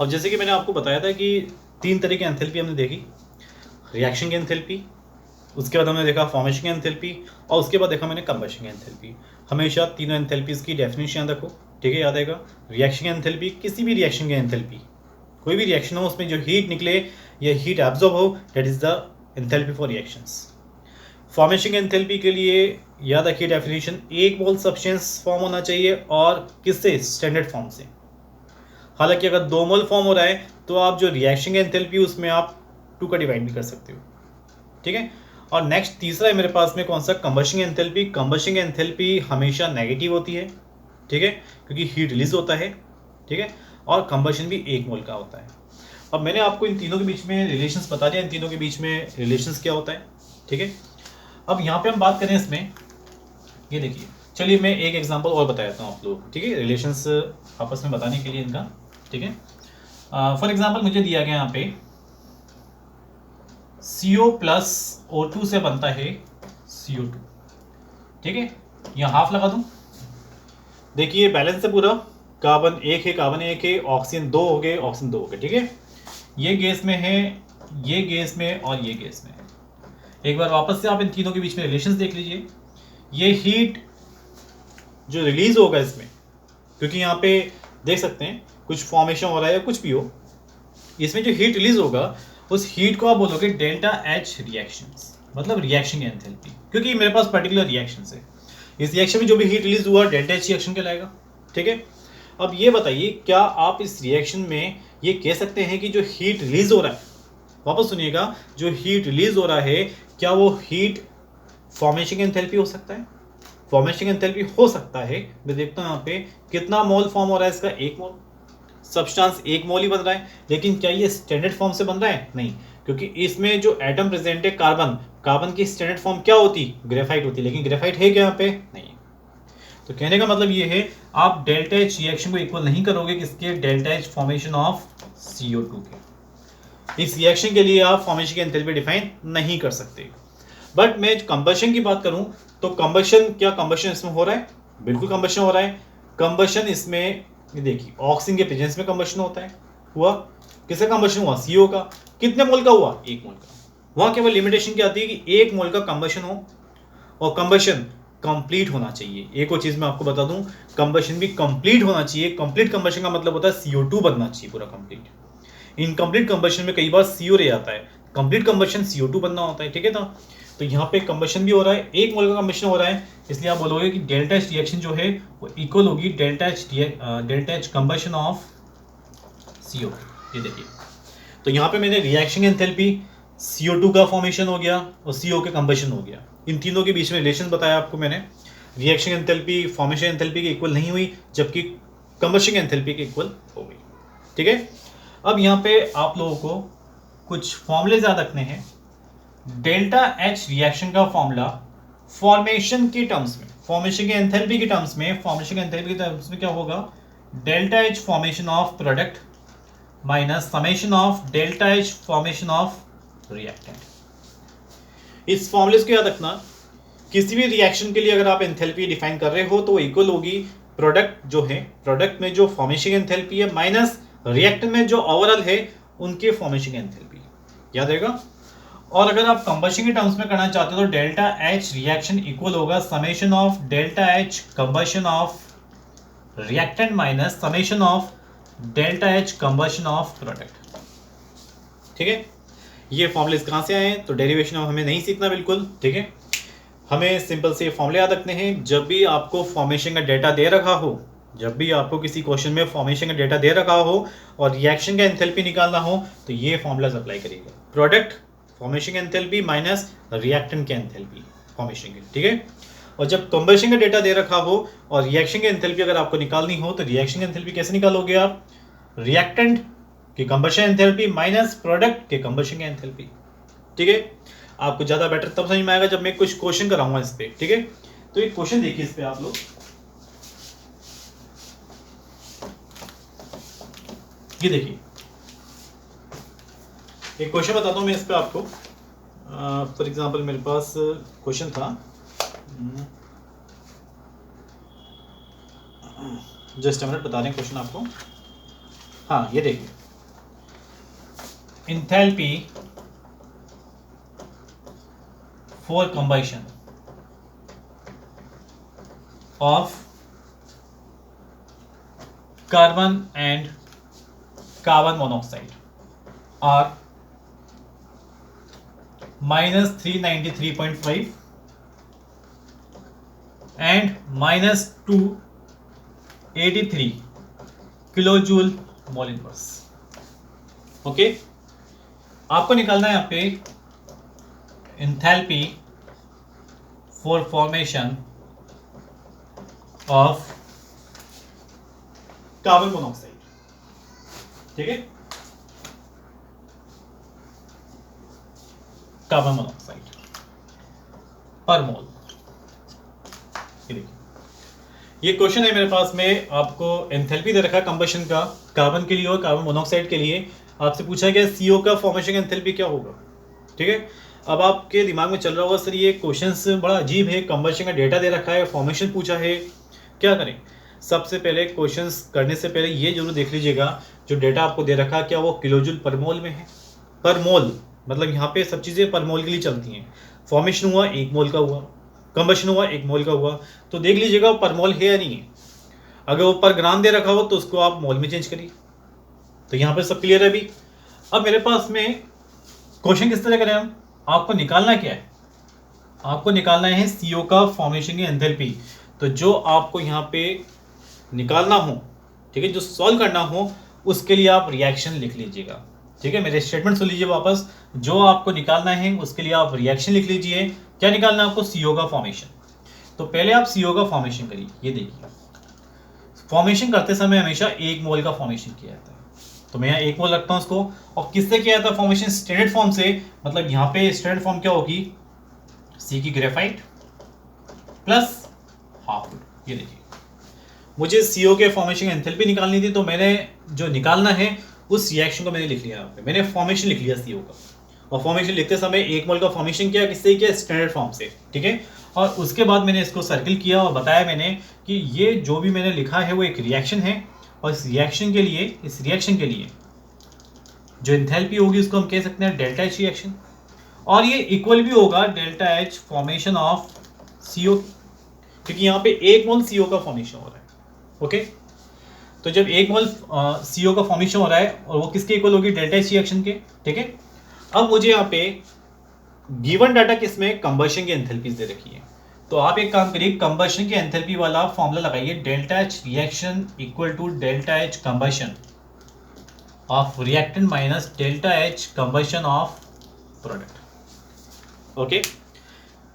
अब जैसे कि मैंने आपको बताया था कि 3 तरह की एंथैल्पी हमने देखी, रिएक्शन की एंथैल्पी, उसके बाद हमने देखा फॉर्मेशन की एंथैल्पी, और उसके बाद देखा मैंने कंबशन की एंथैल्पी। हमेशा तीनों एंथैल्पीज़ की डेफिनेशन याद रखो, ठीक है, याद आएगा। रिएक्शन की एंथैल्पी, किसी भी रिएक्शन की एंथैल्पी, कोई भी रिएक्शन हो उसमें जो हीट निकले या हीट एब्जॉर्ब हो, that is the enthalpy for reactions. Formation enthalpy के लिए याद रखिए डेफिनेशन, एक मोल सब्सटेंस फॉर्म होना चाहिए, और किससे, स्टैंडर्ड फॉर्म से। हालांकि अगर 2 मोल फॉर्म हो रहा है तो आप जो रिएक्शन एंथैल्पी उसमें आप 2 का डिवाइड भी कर सकते हो, ठीक है। और नेक्स्ट तीसरा है मेरे पास में कौन सा, कंबशन एंथैल्पी। कंबशन एंथैल्पी हमेशा नेगेटिव होती है, ठीक है, क्योंकि हीट रिलीज होता है, ठीक है, और कंबशन भी 1 मोल का होता है। अब मैंने आपको इन तीनों के बीच में रिलेशंस बता दिया, इन तीनों के बीच में रिलेशंस क्या होता है, ठीक है। अब यहाँ पे हम बात करें इसमें, ये देखिए, चलिए मैं एक एग्जांपल और बता देता हूँ आप लोगों को, ठीक है, रिलेशंस आपस में बताने के लिए इनका, ठीक है। फॉर एग्जांपल मुझे दिया गया यहाँ पे CO प्लस O2 से बनता है CO2, ठीक है, यहाँ हाफ लगा दूं। देखिए बैलेंस है पूरा, कार्बन 1 है, कार्बन 1 है, ऑक्सीजन 2 हो गए, ऑक्सीजन 2 हो गए, ठीक है। ये गैस में है, ये गैस में, और ये गैस में है। एक बार वापस से आप इन तीनों के बीच में रिलेशंस देख लीजिए। ये हीट जो रिलीज होगा इसमें, क्योंकि यहाँ पे देख सकते हैं कुछ फॉर्मेशन हो रहा है या कुछ भी हो, इसमें जो हीट रिलीज होगा उस हीट को आप बोलोगे डेल्टा एच रिएक्शंस, मतलब रिएक्शन एंथैल्पी, क्योंकि मेरे पास पर्टिकुलर रिएक्शन है। इस रिएक्शन में जो भी हीट रिलीज हुआ डेल्टा एच रिएक्शन कहलाएगा, ठीक है। अब ये बताइए, क्या आप इस रिएक्शन में ये कह सकते हैं कि जो हीट रिलीज हो रहा है, वापस सुनिएगा, जो हीट रिलीज हो रहा है क्या वो हीट फॉर्मेशन एंथैल्पी हो सकता है? फॉर्मेशन एंथैल्पी हो सकता है। मैं देखता हूं यहाँ पे कितना मोल फॉर्म हो रहा है इसका, 1 मोल। सब्सटेंस 1 मोल ही बन रहा है, लेकिन क्या ये स्टैंडर्ड फॉर्म से बन रहा है? नहीं, क्योंकि इसमें जो एटम प्रेजेंट है कार्बन, कार्बन की स्टैंडर्ड फॉर्म क्या होती, ग्रेफाइट होती, लेकिन ग्रेफाइट है क्या यहाँ पे? नहीं। तो कहने का मतलब ये है, आप डेल्टा एच रिएक्शन को इक्वल नहीं करोगे किसके, delta H formation of CO2 के। इस रिएक्शन के लिए आप फॉर्मेशन की एंथैल्पी डिफाइन नहीं कर सकते। बट मैं कंबशन की बात करूं तो कंबशन, क्या कंबशन इसमें हो रहा है? बिल्कुल कंबशन हो रहा है। कंबशन इसमें देखिए, ऑक्सीजन के प्रेजेंस में कंबशन होता है, हुआ। किसका कंबशन हुआ? CO का। कितने मोल का हुआ? 1 मोल का। वहां केवल लिमिटेशन क्या आती है कि 1 मोल का कंबशन हो, और कंबशन कंप्लीट होना चाहिए। एक और चीज मैं आपको बता दूं, कंबशन भी कंप्लीट होना चाहिए। कंप्लीट कंबशन का मतलब होता है CO2 बनना चाहिए पूरा कंप्लीट। इनकम्प्लीट कंबशन में कई बार CO रह जाता है, कंप्लीट कंबशन CO2 बनना होता है, ठीक है ना। तो यहाँ पे कंबशन भी हो रहा है, 1 मोल का कंबशन हो रहा है, इसलिए आप बोलोगे कि डेल्टा एच रिएक्शन जो है वो इक्वल होगी delta H combustion of CO। ये देखिए, तो यहाँ पे मैंने रिएक्शन एंथैल्पी, CO2 का फॉर्मेशन हो गया और CO के कंबशन हो गया, इन तीनों के बीच में रिलेशन बताया आपको मैंने। रिएक्शन एंथैल्पी फॉर्मेशन एंथैल्पी के इक्वल नहीं हुई, जबकि कंबशन एंथैल्पी के इक्वल हो गई, ठीक है। अब यहाँ पे आप लोगों को कुछ फॉर्मूले याद रखने हैं। डेल्टा एच रिएक्शन का फॉर्मूला फॉर्मेशन के टर्म्स में, फॉर्मेशन के एंथैल्पी के टर्म्स में, फॉर्मेशन के एंथैल्पी के टर्म्स में क्या होगा, delta H formation of product minus summation of delta H formation of reactant. इस फॉर्मूले को याद रखना, किसी भी रिएक्शन के लिए अगर आप एंथैल्पी डिफाइन कर रहे हो तो वो इक्वल होगी प्रोडक्ट जो है, प्रोडक्ट में जो फॉर्मेशन एंथैल्पी है माइनस रिएक्टेंट में जो ओवरऑल है उनके फॉर्मेशन एंथैल्पी, याद रहेगा। और अगर आप कंबशन के टर्म्स में करना चाहते हो तो डेल्टा एच रिएक्शन इक्वल होगा summation of delta H combustion of reactant minus summation of delta H combustion of product, ठीक है। ये फॉर्मूले कहां से आए हैं? तो डेरिवेशन अब हमें नहीं सीखना बिल्कुल, ठीक है। हमें सिंपल से फॉर्मूले याद रखने हैं। जब भी आपको फॉर्मेशन का डेटा दे रखा हो, जब भी आपको किसी क्वेश्चन में फॉर्मेशन का डेटा दे रखा हो और रिएक्शन का एंथैल्पी निकालना हो तो ये फॉर्मूलाज अप्लाई करिएगा, product formation enthalpy minus reactant के एंथैल्पी फॉर्मेशन के, ठीक है। और जब कंबशन का डेटा दे रखा हो और रिएक्शन की एंथैल्पी अगर आपको निकालनी हो तो रिएक्शन की एंथैल्पी कैसे निकालोगे आप? रिएक्टेंट की कंबशन एंथैल्पी माइनस प्रोडक्ट के कंबशन की एंथैल्पी, ठीक है। आपको ज्यादा बेटर तब समझ में आएगा जब मैं कुछ क्वेश्चन कराऊंगा इस पे, ठीक है। तो एक क्वेश्चन देखिए इस पे आप लोग, ये देखिए एक क्वेश्चन बताता हूं मैं इस पे आपको। फॉर एग्जांपल मेरे पास क्वेश्चन था, जस्ट मिनट बता रहे हैं क्वेश्चन आपको। हाँ ये देखिए, enthalpy for combustion of carbon and carbon monoxide are minus 393.5 and minus 283 kilojoule mole inverse. Okay, आपको निकालना है यहाँ पे enthalpy for formation of carbon monoxide. ठीक है, कार्बन मोनोऑक्साइड पर मोल। ये क्वेश्चन है मेरे पास में, आपको एंथैल्पी दे रखा है कंबशन का कार्बन के लिए और कार्बन मोनोऑक्साइड के लिए। आपसे पूछा गया CO का फॉर्मेशन का एंथैल्पी क्या होगा। ठीक है, अब आपके दिमाग में चल रहा होगा सर ये क्वेश्चन बड़ा अजीब है, कंबशन का डेटा दे रखा है, फॉर्मेशन पूछा है, क्या करें। सबसे पहले क्वेश्चंस करने से पहले ये जरूर देख लीजिएगा जो डेटा आपको दे रखा है क्या वो किलोजूल पर मोल में है। पर मोल मतलब यहाँ पे सब चीज़ें पर मोल के लिए चलती हैं। फॉर्मेशन हुआ 1 मोल का हुआ, कंबशन हुआ 1 मोल का हुआ, तो देख लीजिएगा पर मोल है या नहीं है। अगर वो पर ग्राम दे रखा हो तो उसको आप मोल में चेंज करिए। तो यहाँ पे सब क्लियर है अभी। अब मेरे पास में क्वेश्चन किस तरह करें हम, आपको निकालना क्या है, आपको निकालना है CO का फॉर्मेशन की एंथैल्पी। तो जो आपको यहाँ पे निकालना हो, ठीक है, जो सॉल्व करना हो उसके लिए आप रिएक्शन लिख लीजिएगा। ठीक है, मेरे स्टेटमेंट सुन लीजिए वापस। जो आपको निकालना है उसके लिए आप रिएक्शन लिख लीजिए। क्या निकालना है आपको, CO का फॉर्मेशन। तो पहले आप CO का फॉर्मेशन करिए। ये देखिए, फॉर्मेशन करते समय हमेशा 1 मोल का फॉर्मेशन किया जाता है, तो मैं यहाँ 1 मोल रखता हूँ उसको। और किससे किया जाता है फॉर्मेशन, स्टैंडर्ड फॉर्म से। मतलब यहाँ पे स्टैंडर्ड फॉर्म क्या होगी, C की ग्रेफाइट प्लस हाफ वुड। ये देखिए, मुझे CO के फॉर्मेशन की एंथैल्पी निकालनी थी, तो मैंने जो निकालना है उस रिएक्शन को मैंने लिख लिया। यहाँ पे मैंने फॉर्मेशन लिख लिया CO का, और फॉर्मेशन लिखते समय 1 मोल का फॉर्मेशन किया, किससे किया, स्टैंडर्ड फॉर्म से। ठीक है, और उसके बाद मैंने इसको सर्किल किया और बताया मैंने कि ये जो भी मैंने लिखा है वो एक रिएक्शन है, और इस रिएक्शन के लिए जो एंथैल्पी होगी उसको हम कह सकते हैं डेल्टा H रिएक्शन, और ये इक्वल भी होगा delta H formation of CO, क्योंकि यहाँ पे 1 मोल CO का फॉर्मेशन हो रहा है। ओके, तो जब 1 मोल CO का फॉर्मेशन हो रहा है और वो किसके इक्वल होगी, डेल्टा H रिएक्शन के। ठीक है, अब मुझे यहाँ पे गिवन डाटा किसमें, कंबशन की एंथैल्पी दे रखी है। तो आप एक काम करिए, कंबशन की एंथैल्पी वाला फॉर्मूला लगाइए, delta H reaction equal to delta H combustion of reactant minus delta H combustion of product. Okay,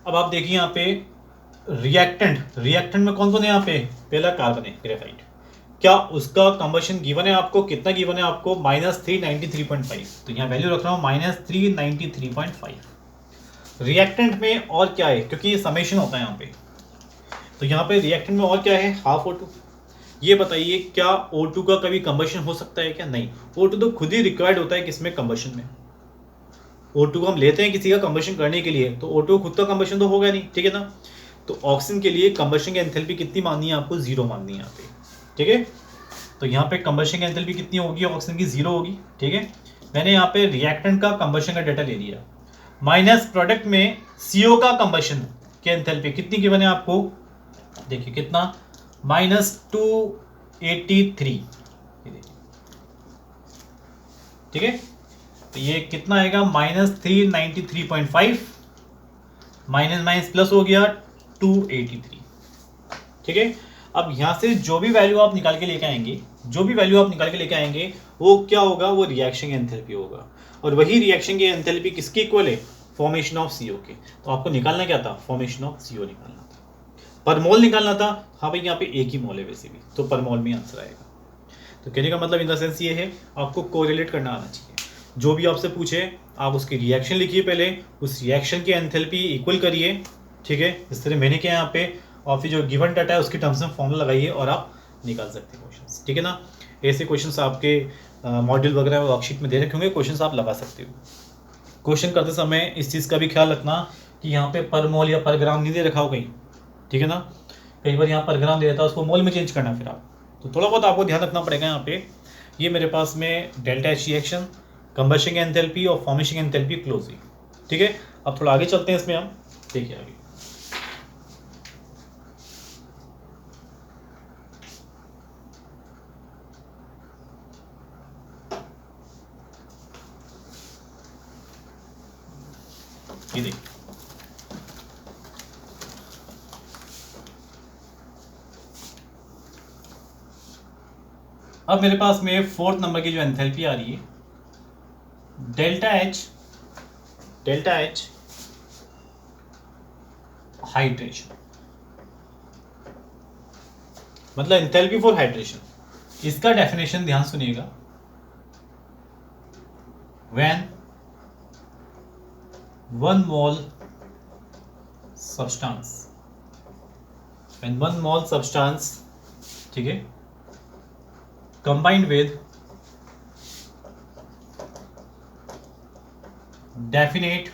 अब आप देखिए यहाँ पे रिएक्टेंट में कौन कौन है, यहाँ पे पहला कार्बन है ग्रेफाइट। क्या उसका कंबशन गिवन है आपको, कितना गिवन है आपको, -393.5। तो यहाँ वैल्यू रख रहा हूँ -393.5। रिएक्टेंट में और क्या है, क्योंकि ये समेशन होता है यहाँ पे, तो यहाँ पे रिएक्टेंट में और क्या है, हाफ O2। ये बताइए क्या O2 का कभी कंबशन हो सकता है क्या, नहीं। O2 तो खुद ही रिक्वायर्ड होता है किसमें, कंबशन में। O2 को हम लेते हैं किसी का कंबशन करने के लिए, तो O2 खुद का कंबशन तो होगा नहीं। ठीक है ना, तो ऑक्सीजन के लिए कंबशन की एंथैल्पी कितनी माननी है आपको, 0 माननी है यहाँ पे। ठीक है, तो यहाँ पे कंबशन की एंथैल्पी कितनी होगी, ऑक्सीजन की 0 होगी। ठीक है, मैंने यहाँ पे रिएक्टेंट का कंबशन का डाटा ले लिया, माइनस प्रोडक्ट में CO का कंबशन की एंथैल्पी कितनी गिवन है आपको, देखिए कितना, -283। ठीक है, तो ये कितना आएगा, -393.5, माइनस माइनस प्लस हो गया 283। ठीक है, अब यहां से जो भी वैल्यू आप निकाल के लेके आएंगे, वो क्या होगा, वो रिएक्शन की एंथैल्पी होगा, और वही रिएक्शन की एंथैल्पी किसके इक्वल है, फॉर्मेशन ऑफ CO के। तो आपको निकालना क्या था, फॉर्मेशन ऑफ CO निकालना था, पर मोल निकालना था। हाँ भाई, यहाँ पे एक ही मोल है वैसे भी, तो पर मोल में आंसर आएगा। तो कहने का मतलब इन द सेंस ये है, आपको कोरिलेट करना आना चाहिए। जो भी आपसे पूछे आप उसकी रिएक्शन लिखिए, पहले उस रिएक्शन की एंथैल्पी इक्वल करिए। ठीक है, इस तरह मैंने किया यहाँ पे, और फिर जो गिवन डाटा है उसकी टर्म्स में फॉर्मूला लगाइए और आप निकाल सकते हैं क्वेश्चंस। ठीक है ना, ऐसे क्वेश्चंस आपके मॉड्यूल वगैरह वर्कशीट में दे रखे होंगे, क्वेश्चंस आप लगा सकते हो। क्वेश्चन करते समय इस चीज़ का भी ख्याल रखना कि यहाँ पे पर मोल या पर ग्राम नहीं दे रखा हो कहीं। ठीक है ना, कई बार यहाँ पर ग्राम दे देता है, उसको मोल में चेंज करना फिर आप, तो थोड़ा बहुत आपको ध्यान रखना पड़ेगा। यहाँ पे ये मेरे पास में delta H reaction combustion enthalpy और फॉर्मेशन एंथैल्पी क्लोजली। ठीक है, अब थोड़ा आगे चलते हैं इसमें, हम देखिए आगे। ये देखिए, अब मेरे पास में फोर्थ नंबर की जो एंथैल्पी आ रही है, डेल्टा एच हाइड्रेशन, मतलब एंथैल्पी फॉर हाइड्रेशन। इसका डेफिनेशन ध्यान सुनिएगा, व्हेन 1 mole substance, ठीक है, combined with definite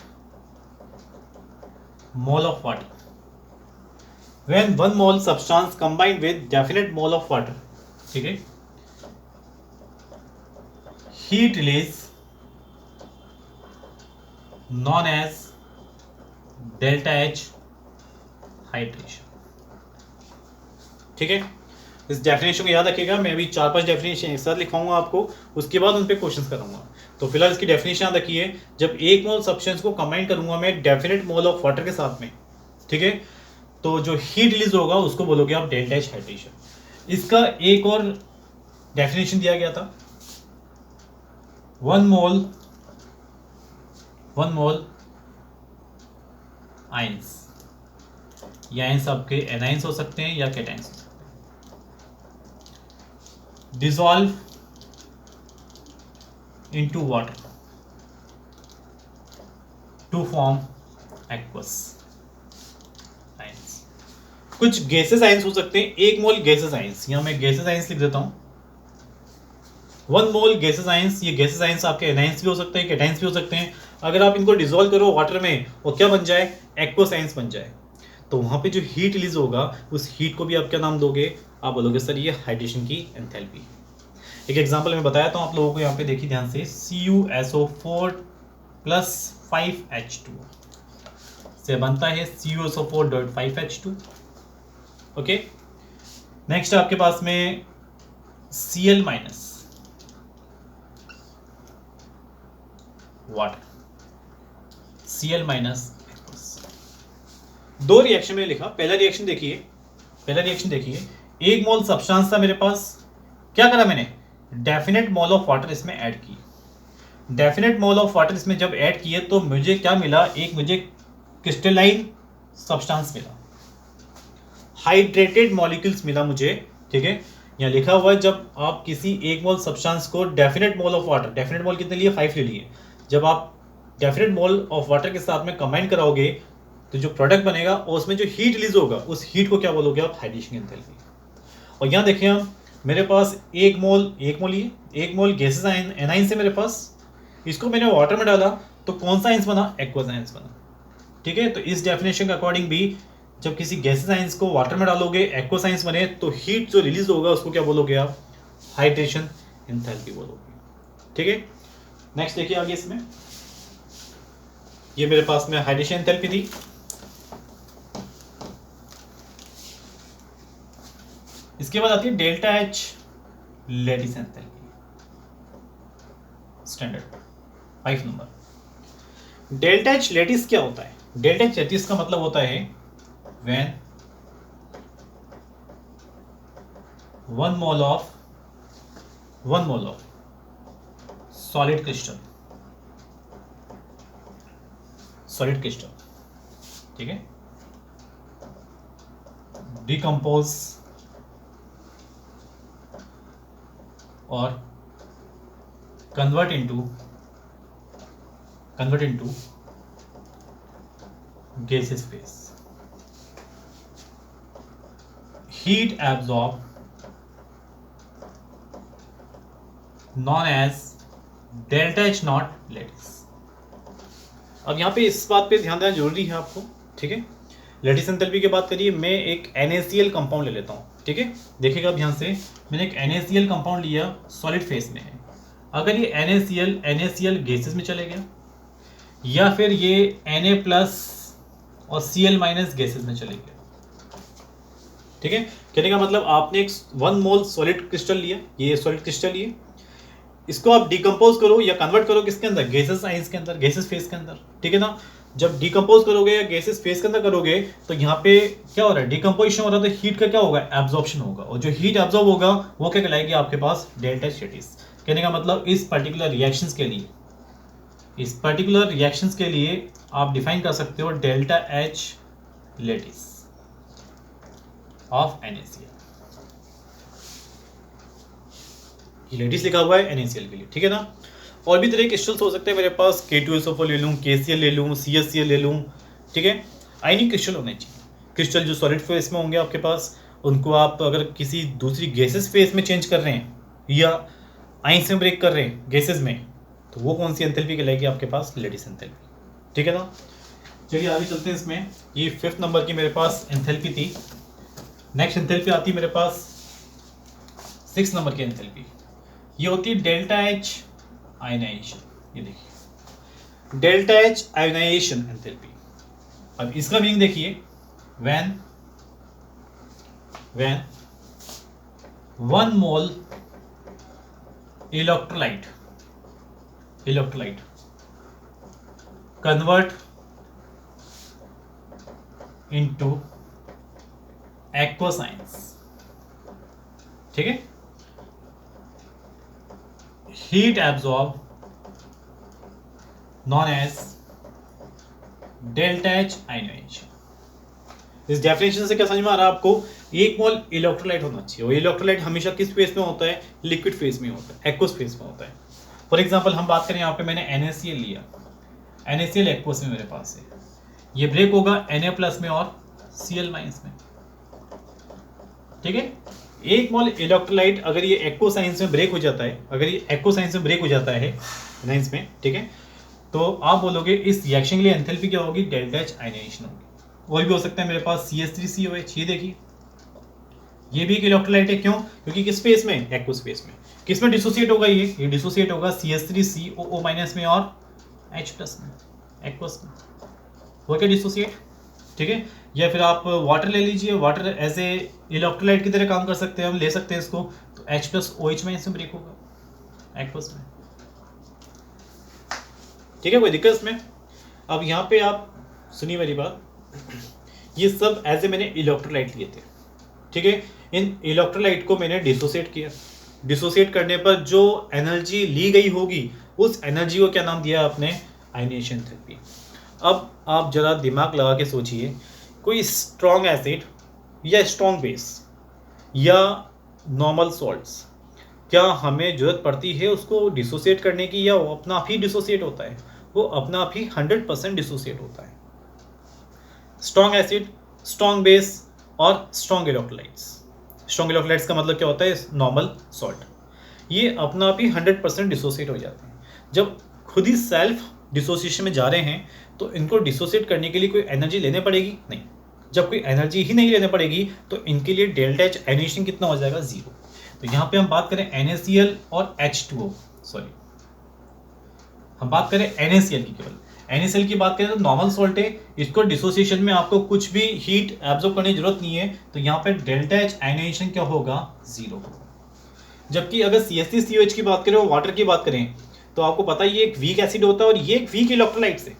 mole of water, when 1 mole substance combined with definite mole of water, ठीक है, heat release known as delta H hydration. ठीक है, इस डेफिनेशन को याद रखिएगा, मैं अभी 4-5 डेफिनेशन एक साथ लिखवाऊंगा आपको, उसके बाद उन पे क्वेश्चंस कराऊंगा। तो फिलहाल इसकी डेफिनेशन याद रखिए, जब 1 मोल सब्सटेंस को कंबाइन करूंगा मैं डेफिनेट मोल ऑफ वाटर के साथ में, ठीक है, तो जो हीट रिलीज होगा उसको बोलोगे आप डेल्टा एच हाइड्रेशन। इसका एक और डेफिनेशन दिया गया था, 1 मोल आइंस, ये आइंस आपके एनाइंस हो सकते हैं या कैटाइंस हो सकते हैं, dissolve into water to form aqueous ions. कुछ गैसेस आइंस हो सकते हैं, 1 मोल गैसेस आइंस, यहां मैं गैसेस आइंस लिख देता हूं, 1 मोल गैसेस आइंस। ये गैसेस आइंस आपके एनाइंस भी हो सकते हैं, कैटाइंस भी हो सकते हैं। अगर आप इनको डिसॉल्व करो वाटर में और क्या बन जाए, एक्वस आइंस बन जाए, तो वहां पे जो हीट रिलीज होगा उस हीट को भी आप क्या नाम दोगे, आप बोलोगे सर ये हाइड्रेशन की एंथैल्पी। एक एग्जांपल मैं बताया था आप लोगों को, यहाँ पे देखिए ध्यान से, CuSO4 + 5H2 से बनता है CuSO4.5H2। ओके, नेक्स्ट आपके पास में Cl- वाटर, Cl- दो रिएक्शन में लिखा। पहला रिएक्शन देखिए, 1 मोल सब्सटेंस था मेरे पास, क्या करा मैंने, डेफिनेट मोल ऑफ वाटर इसमें ऐड की। डेफिनेट मोल ऑफ वाटर इसमें जब ऐड किए तो मुझे क्या मिला, एक मुझे क्रिस्टलाइन सब्सटेंस मिला, हाइड्रेटेड मॉलिक्यूल्स मिला मुझे। ठीक है, यहाँ लिखा हुआ है जब आप किसी 1 मोल सब्सटेंस को definite mole of water, definite mole कितने लिए, 5 ले लिए, जब आप डेफिनेट मोल ऑफ वाटर के साथ में कंबाइन कराओगे तो जो प्रोडक्ट बनेगा और उसमें जो हीट रिलीज होगा उस हीट को क्या बोलोगे आप, हाइड्रेशन एंथैल्पी। और यहाँ देखिए हम, मेरे पास 1 मोल गैसेस एनाइन से मेरे पास, इसको मैंने वाटर में डाला तो कौन सा आइंस बना, एक्वस आइंस बना। ठीक है, तो इस डेफिनेशन के अकॉर्डिंग भी जब किसी गैसेस आइंस को वाटर में डालोगे, एक्वस आइंस बने, तो हीट जो रिलीज होगा उसको क्या बोलोगे आप, हाइड्रेशन एंथैल्पी बोलोगे। ठीक है, नेक्स्ट देखिए आगे इसमें, ये मेरे पास में हाइड्रेशन एंथैल्पी थी। इसके बाद आती है delta H lattice enthalpy, standard 5 number. Delta H lattice क्या होता है, डेल्टा एच लैटिस का मतलब होता है when 1 mole of solid crystal, ठीक है, डिकम्पोज और convert into gaseous phase, heat absorb known as delta H naught lattice। अब यहाँ पे इस बात पे ध्यान देना जरूरी है आपको। ठीक है, लैटिस एंथैल्पी की बात करिए, मैं एक NaCl कंपाउंड ले लेता हूँ। ठीक है, देखिएगा अब यहाँ से मैंने एक NaCl कंपाउंड लिया, सॉलिड फेस में है, अगर ये NaCl गैसेस में चले गया, या फिर ये Na+ और Cl- गैसेस में चले गया। ठीक है, कहने का मतलब आपने एक 1 मोल सॉलिड क्रिस्टल लिया, ये सॉलिड क्रिस्टल लिए, इसको आप डिकम्पोज करो या कन्वर्ट करो किसके अंदर, गैसेस आइंस के अंदर, गैसेस फेज के अंदर। ठीक है ना, जब डिकम्पोज करोगे या गैसेस फेज के अंदर करोगे तो यहाँ पे क्या हो रहा है, डिकम्पोजिशन हो रहा है, तो हीट का क्या होगा, एब्जॉर्प्शन होगा, और जो हीट एब्जॉर्ब होगा वो क्या कहलाएगी आपके पास, डेल्टा एच लेटिस। कहने का मतलब इस पर्टिकुलर रिएक्शंस के लिए आप डिफाइन कर सकते हो delta H lattice of NaCl। Lattice लिखा हुआ है NaCl के लिए। ठीक है ना, और भी तरह के क्रिस्टल्स हो सकते हैं मेरे पास, K2SO4 ले लूँ, KCl ले लूँ, CSCl ले लूँ। ठीक है, आयनिक क्रिस्टल होने चाहिए। क्रिस्टल जो सॉलिड फेस में होंगे आपके पास, उनको आप अगर किसी दूसरी गैसेस फेस में चेंज कर रहे हैं या आइंस में ब्रेक कर रहे हैं गैसेस में, तो वो कौन सी एंथैल्पी कहलाएगी आपके पास, लेटिस एंथैल्पी। ठीक है ना, चलिए आगे चलते हैं। इसमें ये 5th नंबर की मेरे पास एंथैल्पी थी। नेक्स्ट एंथैल्पी आती है मेरे पास 6 नंबर की एंथैल्पी, ये होती है डेल्टा एच आयनाइजेशन। ये देखिए डेल्टा एच आयनाइजेशन एंथैल्पी। अब इसका मीनिंग देखिए, when 1 mole electrolyte convert into aqueous ions। ठीक है, heat absorb known as delta H ionisation. इस डेफिनेशन से क्या समझ में आ रहा है आपको, 1 मोल इलेक्ट्रोलाइट होना चाहिए, और इलेक्ट्रोलाइट हमेशा किस फेज में होता है, लिक्विड फेज में होता है, एक्वस फेज में होता है। फॉर एग्जांपल हम बात करें, यहाँ पे मैंने NaCl लिया, NaCl एक्वस में मेरे पास है, ये ब्रेक होगा Na+ में और Cl- में। ठीक है, 1 मोल इलेक्ट्रोलाइट अगर ये एक्वस आयंस में ब्रेक हो जाता है, आयंस में, ठीक है, तो आप बोलोगे इस रिएक्शन के लिए एंथैल्पी क्या होगी, डेल्टा एच आयनाइजेशन होगी। और भी हो सकता है मेरे पास CH3COH, ये देखिए ये भी एक इलेक्ट्रोलाइट है, क्यों, क्योंकि किस फेस में, एक्वस फेस में। किस में डिसोसिएट होगा, ये डिसोसिएट होगा CH3COO- में और H+ में, एक्वस में हो गया डिसोसिएट। ठीक है, या फिर आप वाटर ले लीजिए, वाटर एज ए इलेक्ट्रोलाइट की तरह काम कर सकते हैं, हम ले सकते हैं इसको, तो H+OH में इसमें ब्रेक होगा एक्वस में। ठीक है, कोई दिक्कत इसमें। अब यहाँ पे आप सुनिए मेरी बात, ये सब एज ए मैंने इलेक्ट्रोलाइट लिए थे। ठीक है, इन इलेक्ट्रोलाइट को मैंने डिसोसिएट किया, डिसोसिएट करने पर जो एनर्जी ली गई होगी, उस एनर्जी को क्या नाम दिया आपने, आयनाइजेशन एंथैल्पी। अब आप जरा दिमाग लगा के सोचिए, कोई स्ट्रॉन्ग एसिड या स्ट्रॉन्ग बेस या नॉर्मल सॉल्ट्स, क्या हमें जरूरत पड़ती है उसको डिसोसिएट करने की, या वो अपना आप ही डिसोसिएट होता है, वो अपना आप ही 100% डिसोसिएट होता है। स्ट्रॉन्ग एसिड, स्ट्रॉन्ग बेस और स्ट्रॉन्ग इलेक्ट्रोलाइट्स। स्ट्रॉन्ग इलेक्ट्रोलाइट्स का मतलब क्या होता है, नॉर्मल सॉल्ट, ये अपना आप ही 100% डिसोसिएट हो जाते हैं। जब खुद ही सेल्फ डिसोसिएशन में जा रहे हैं तो इनको डिसोसिएट करने के लिए कोई एनर्जी लेने पड़ेगी नहीं। जब कोई एनर्जी ही नहीं लेने पड़ेगी तो इनके लिए डेल्टा एच आयनाइजेशन कितना हो जाएगा, 0। तो यहाँ पे हम बात करें NaCl और H2O, सॉरी हम बात करें NaCl की, केवल NaCl की बात करें तो नॉर्मल सॉल्ट है, इसको डिसोसिएशन में आपको कुछ भी हीट एब्जॉर्ब करने की जरूरत नहीं है, तो यहाँ पे डेल्टा एच आयनाइजेशन क्या होगा, 0 होगा। जबकि अगर CH3COH की बात करें और वाटर की बात करें, तो आपको पता है ये एक वीक एसिड होता है और ये एक वीक इलेक्ट्रोलाइट है।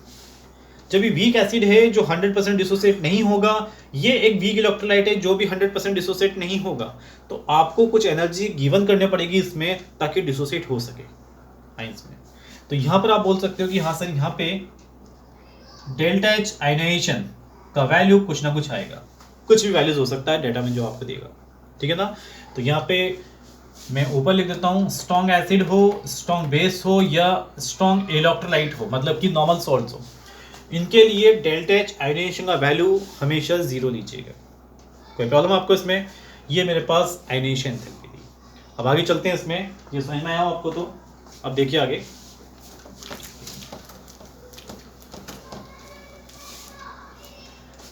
जब ये वीक एसिड है जो 100% डिसोसिएट नहीं होगा, ये एक वीक इलेक्ट्रोलाइट है जो भी 100% डिसोसिएट नहीं होगा, तो आपको कुछ एनर्जी गिवन करने पड़ेगी इसमें ताकि डिसोसिएट हो सके आयंस में। तो यहाँ पर आप बोल सकते हो कि हाँ सर, यहाँ पे डेल्टा एच आयनाइजेशन का वैल्यू कुछ ना कुछ आएगा, कुछ भी वैल्यूज हो सकता है डेटा में जो आपको देगा। ठीक है ना, तो यहाँ पे मैं ऊपर लिख देता हूँ, स्ट्रॉन्ग एसिड हो, स्ट्रॉन्ग बेस हो या स्ट्रॉन्ग इलेक्ट्रोलाइट हो, मतलब कि नॉर्मल सॉल्ट्स हो, इनके लिए डेल्टा एच आयनाइजेशन का वैल्यू हमेशा 0 लीजिएगा। कोई प्रॉब्लम आपको इसमें, ये मेरे पास आयनाइजेशन एंथैल्पी थी। अब आगे चलते हैं, इसमें ये समझ में आया आपको, तो अब देखिए आगे।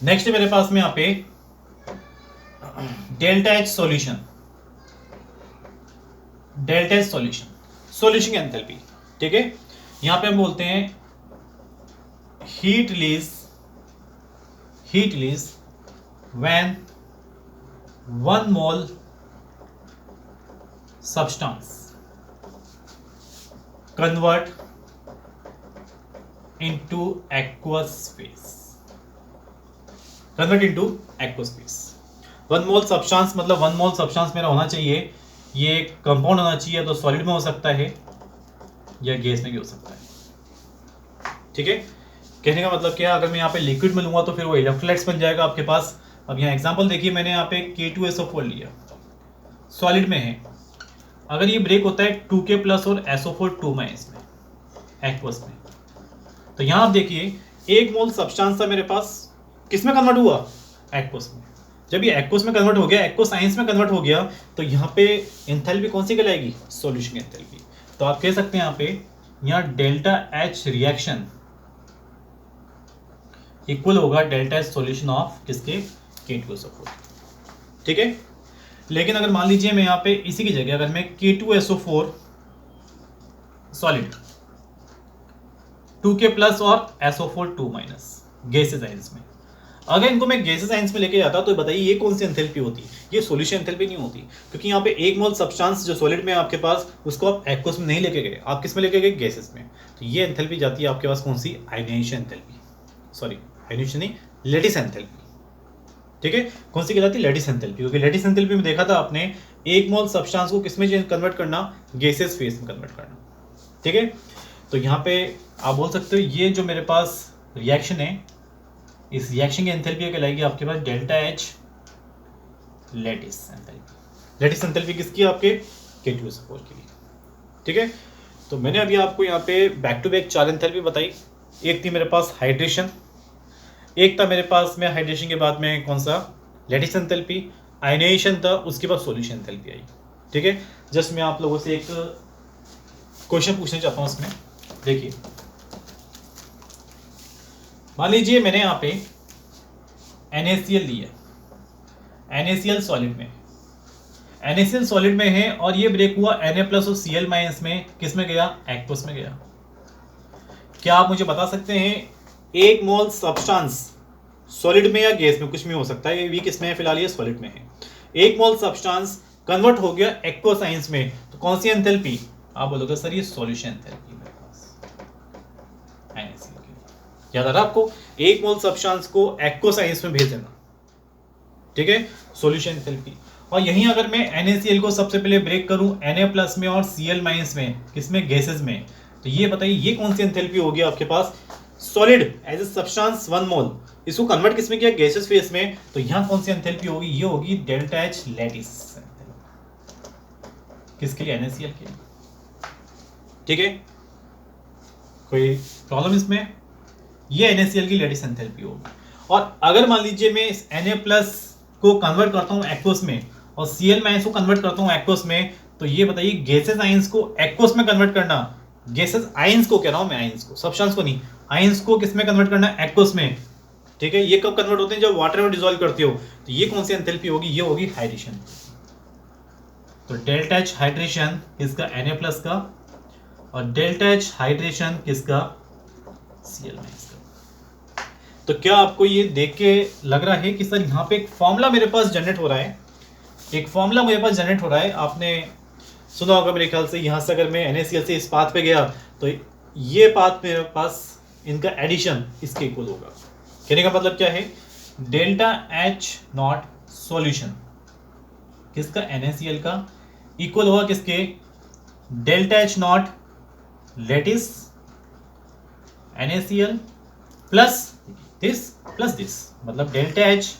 नेक्स्ट मेरे पास में यहाँ पे delta H solution. Delta H solution solution enthalpy, ठीक है। यहां पे हम बोलते हैं heat release when 1 mole substance convert into aqueous phase, convert into aqueous phase. 1 mole substance मतलब 1 मोल सब्सटेंस मेरा होना चाहिए, ये कंपाउंड होना चाहिए, तो सॉलिड में हो सकता है या गैस में भी हो सकता है, ठीक है। कहने का मतलब क्या है, अगर मैं यहाँ पे लिक्विड में लूंगा तो फिर वो इलेक्ट्रोलाइट्स बन जाएगा आपके पास। अब यहाँ एग्जांपल देखिए, मैंने यहाँ पे K2SO4 लिया, सॉलिड में है। अगर ये ब्रेक होता है 2K प्लस और SO4 2 में एक्वस में, तो यहाँ आप देखिए 1 मोल सब्सटेंस था मेरे पास, किसमें कन्वर्ट हुआ, एक्वस में। जब ये एक्वस में कन्वर्ट हो गया, एक्वस साइंस में कन्वर्ट हो गया, तो यहाँ पे एंथैल्पी कौन सी कहलाएगी, सॉल्यूशन एंथैल्पी। तो आप कह सकते हैं यहाँ पे, यहाँ डेल्टा एच रिएक्शन इक्वल होगा डेल्टा एच सॉल्यूशन ऑफ किसके, K2SO4, ठीक है। लेकिन अगर मान लीजिए मैं यहाँ पे इसी की जगह अगर मैं K2SO4 सॉलिड 2K प्लस और SO4 2 माइनस गैसेस साइंस में, अगर इनको मैं गैसेस साइंस में लेके जाता तो बताइए ये कौन सी एंथैल्पी होती, ये सॉल्यूशन एंथैल्पी नहीं होती, क्योंकि यहाँ पे 1 मोल सब्सटेंस जो सॉलिड में है आपके पास, उसको आप एक्वस में नहीं लेके गए, आप किस में लेके गए, गैसेस में। तो ये एंथैल्पी जाती है आपके पास कौन सी, आयोनाइजेशन एंथैल्पी, सॉरी आयोनाइजेशन नहीं, लैटिस एंथैल्पी, ठीक है। कौन सी कहलाती है, लैटिस एंथैल्पी, क्योंकि लैटिस एंथैल्पी में देखा था आपने 1 मोल सब्सटेंस को किस में कन्वर्ट करना, गैसेस फेज में कन्वर्ट करना, ठीक है। तो यहाँ पे आप बोल सकते हो ये जो मेरे पास रिएक्शन है, इस रिएक्शन की एंथैल्पी कहलाएगी आपके पास delta H lattice enthalpy. Lattice enthalpy किसकी, आपके K2SO4 की, ठीक है। तो मैंने अभी आपको यहाँ पे बैक टू बैक 4 एंथैल्पी बताई। एक थी मेरे पास हाइड्रेशन, एक था मेरे पास में हाइड्रेशन के बाद में कौन सा, लैटिस एंथैल्पी, आयोनाइजेशन था, उसके बाद सॉल्यूशन एंथैल्पी आई, ठीक है। जस्ट मैं आप लोगों से एक क्वेश्चन पूछना चाहता हूँ इसमें, देखिए मान लीजिए मैंने यहाँ पे NaCl लिया, NaCl सॉलिड में, NaCl सॉलिड में है और ये ब्रेक हुआ Na प्लस और Cl माइनस में, किस में गया, एक्वस में गया। क्या आप मुझे बता सकते हैं 1 मोल सब्सटेंस सॉलिड में या गैस में, कुछ में हो सकता है, ये किस में है, फिलहाल ये सॉलिड में है, 1 मोल सब्सटेंस कन्वर्ट हो गया एक्वस साइंस में, तो कौन सी एंथैल्पी, आप बोलोगे सर ये सॉल्यूशन एंथैल्पी मेरे पास, NaCl की। याद आ रहा आपको, 1 मोल सब्सटेंस को एक्वस साइंस में भेज देना, ठीक है, सॉल्यूशन एंथैल्पी। और यहीं अगर मैं NaCl को सबसे पहले ब्रेक करूं Na प्लस में और Cl माइनस में, किसमें, गैसेस में, तो ये बताइए ये कौन सी एंथैल्पी होगी आपके पास, सॉलिड एज ए सब्सटेंस 1 मोल, इसको कन्वर्ट किसमें किया, गैसेस फेज में, तो यहां कौन सी एंथैल्पी होगी, ये होगी डेल्टा एच लैटिस, किसके लिए, NaCl के लिए, ठीक है। कोई प्रॉब्लम इसमें, ये NaCl की लैटिस एंथैल्पी होगी। और अगर मान लीजिए मैं इस Na प्लस को कन्वर्ट करता हूँ एक्वस में और Cl माइनस को कन्वर्ट करता हूँ एक्वस में, तो ये बताइए गैसेस आयंस को एक्वस में कन्वर्ट करना, गैसेस आयंस को कह रहा हूँ मैं, आयंस को, सब्सटेंस को नहीं, आयंस को किस में कन्वर्ट करना, एक्वस में, ठीक है। ये कब कन्वर्ट होते हैं, जब वाटर में डिसॉल्व करते हो, तो ये कौन सी एंथैल्पी होगी, ये होगी हाइड्रेशन। तो डेल्टा एच हाइड्रेशन किसका, Na प्लस का, और डेल्टा एच हाइड्रेशन किसका, Cl माइनस का। तो क्या आपको ये देख के लग रहा है कि सर यहाँ पे एक फॉर्मूला मेरे पास जनरेट हो रहा है, एक फॉर्मूला मेरे पास जनरेट हो रहा है, आपने सुना होगा मेरे ख्याल से। यहाँ से अगर मैं NaCl से इस पाथ पे गया तो ये पाथ मेरे पास, इनका एडिशन इसके इक्वल होगा। कहने का मतलब क्या है, डेल्टा एच नॉट सॉल्यूशन किसका, NaCl का, इक्वल होगा किसके, delta H naught lattice NaCl plus this, मतलब delta H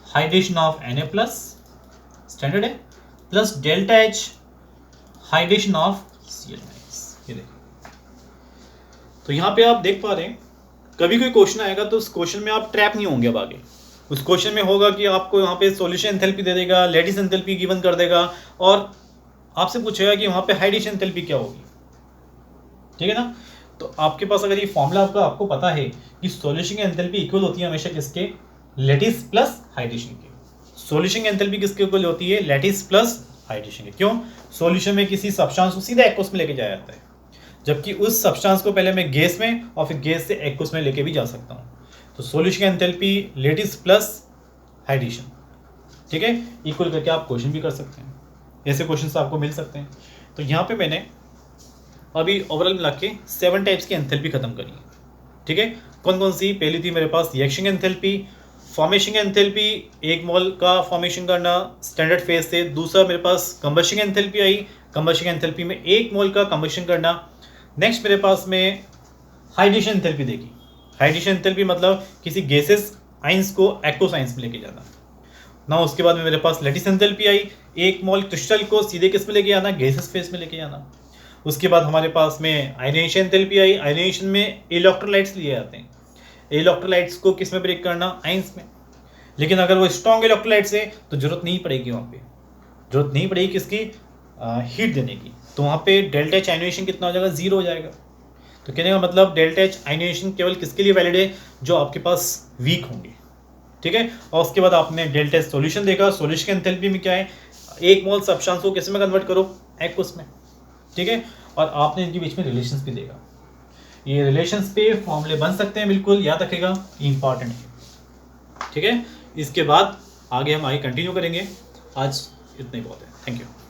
hydration of Na plus, standard है, plus delta H hydration of Cl minus. ये देखिए, तो यहाँ पे आप देख पा रहे हैं, कभी कोई क्वेश्चन आएगा तो उस क्वेश्चन में आप ट्रैप नहीं होंगे। अब आगे उस क्वेश्चन में होगा कि आपको यहाँ पे सॉल्यूशन एंथैल्पी दे देगा, लैटिस एंथैल्पी गिवन कर देगा और आपसे पूछेगा कि वहाँ पे हाइड्रेशन एंथैल्पी क्या होगी, ठीक है ना। तो आपके पास अगर ये फॉर्मूला आपको पता है कि सॉल्यूशन की एंथैल्पी इक्वल होती है हमेशा किसके, लैटिस प्लस हाइड्रेशन के। सॉल्यूशन की एंथैल्पी किसके इक्वल होती है, लैटिस प्लस हाइड्रेशन के। क्यों? सॉल्यूशन में किसी सब्सटेंस को सीधा एक्वस में लेके जाया जाता है, जबकि उस सब्सटेंस को पहले मैं गैस में और फिर गैस से एक्वस में लेके भी जा सकता हूँ। तो सॉल्यूशन की एंथैल्पी लेटिस प्लस हाइड्रेशन, ठीक है, इक्वल करके आप क्वेश्चन भी कर सकते हैं। ऐसे क्वेश्चन आपको मिल सकते हैं। तो यहाँ पे मैंने अभी ओवरऑल मिला के 7 टाइप्स की एंथैल्पी खत्म करी है, ठीक है। कौन कौन सी? पहली थी मेरे पास रिएक्शन एंथैल्पी, फॉर्मेशन एंथैल्पी, 1 मोल का फॉर्मेशन करना स्टैंडर्ड फेज से। दूसरा मेरे पास कंबशन एंथैल्पी आई, कंबशन एंथैल्पी में 1 मोल का कंबशन करना। नेक्स्ट मेरे पास में हाइड्रेशन एंथैल्पी देखी। हाइड्रेशन एंथैल्पी मतलब किसी गैसेस आइंस को एक्वस आइंस में लेके जाना ना। उसके बाद में मेरे पास लैटिस एंथैल्पी आई, 1 मोल क्रिस्टल को सीधे किस में लेके आना? गैसेस फेज में लेके आना। उसके बाद हमारे पास में आयनाइजेशन एंथैल्पी आई। आयनाइजेशन में इलेक्ट्रोलाइट्स लिए जाते हैं, इलेक्ट्रोलाइट्स को किस में ब्रेक करना? आइंस में। लेकिन अगर वो स्ट्रॉन्ग इलेक्ट्रोलाइट्स है तो जरूरत नहीं पड़ेगी, वहाँ पे जरूरत नहीं पड़ेगी किसकी? हीट देने की। तो वहाँ पे डेल्टा एच आयनाइजेशन कितना हो जाएगा? 0 हो जाएगा। तो कहने का मतलब डेल्टा एच आयनाइजेशन केवल किसके लिए वैलिड है? जो आपके पास वीक होंगे, ठीक है। और उसके बाद आपने डेल्टा एच सॉल्यूशन देखा। सॉल्यूशन की एंथैल्पी में क्या है? 1 मोल सब्सटेंस को किस में कन्वर्ट करो? एक्वस में, ठीक है। और आपने इनके बीच में रिलेशंस भी देखा। ये रिलेशंस पे फॉर्मूले बन सकते हैं, बिल्कुल याद रखेगा, इंपॉर्टेंट है, ठीक है। इसके बाद आगे हम कंटिन्यू करेंगे। आज इतना ही बहुत है। Thank you.